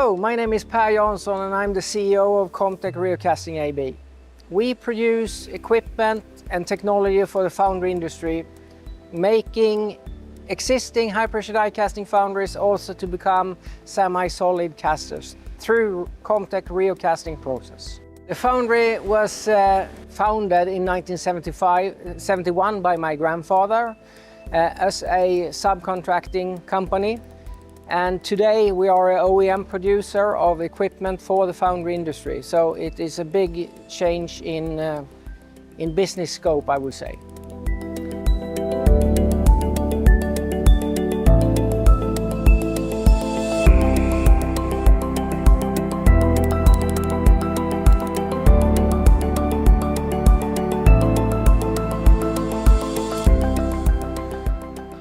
Hello, my name is Per Jansson and I'm the CEO of Comptech Reocasting AB. We produce equipment and technology for the foundry industry, making existing high-pressure die casting foundries also to become semi-solid casters through Comptech Reocasting process. The foundry was founded in 1971 by my grandfather as a subcontracting company. And today we are an OEM producer of equipment for the foundry industry. So it is a big change in business scope, I would say.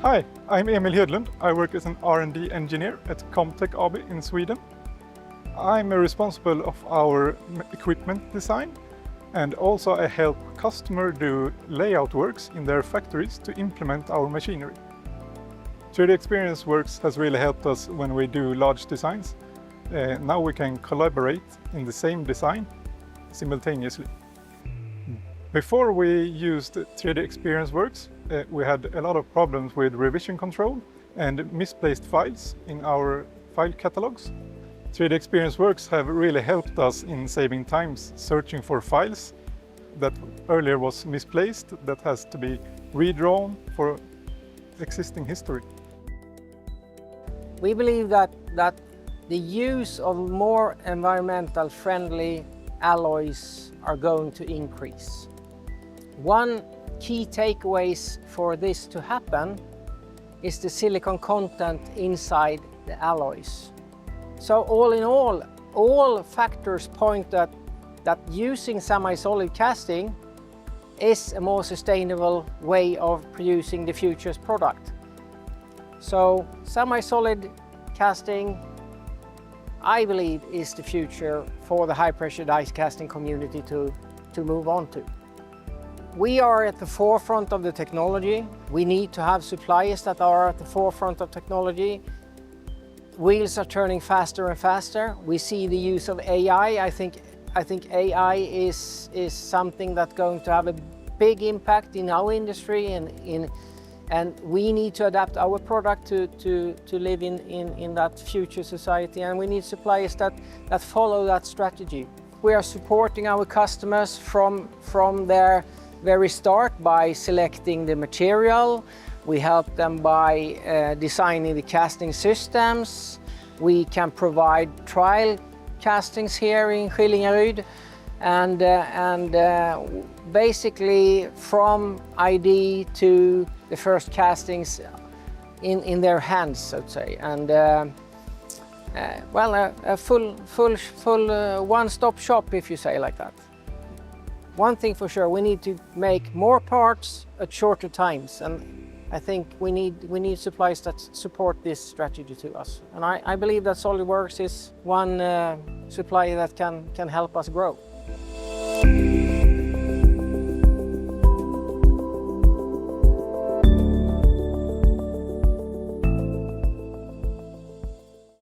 Hi, I'm Emil Hedlund. I work as an R&D engineer at Comptech AB in Sweden. I'm responsible of our equipment design, and also I help customers do layout works in their factories to implement our machinery. 3D Experience Works has really helped us when we do large designs. Now we can collaborate in the same design simultaneously. Before we used 3D Experience Works, we had a lot of problems with revision control and misplaced files in our file catalogs. 3D Experience Works have really helped us in saving times searching for files that earlier was misplaced, that has to be redrawn for existing history. We believe that the use of more environmental friendly alloys are going to increase. One key takeaways for this to happen is the silicon content inside the alloys. So all in all factors point that using semi-solid casting is a more sustainable way of producing the future's product. So semi-solid casting, I believe, is the future for the high-pressure die casting community to move on to. We are at the forefront of the technology. We need to have suppliers that are at the forefront of technology. Wheels are turning faster and faster. We see the use of AI. I think AI is something that's going to have a big impact in our industry, and we need to adapt our product to live in that future society, and we need suppliers that follow that strategy. We are supporting our customers from their very start by selecting the material. We help them by designing the casting systems. We can provide trial castings here in Skillingaryd, and basically from ID to the first castings in their hands, so to say, and well, a full one-stop shop, if you say like that. One thing for sure, we need to make more parts at shorter times, and I think we need suppliers that support this strategy to us. And I believe that SOLIDWORKS is one supplier that can help us grow.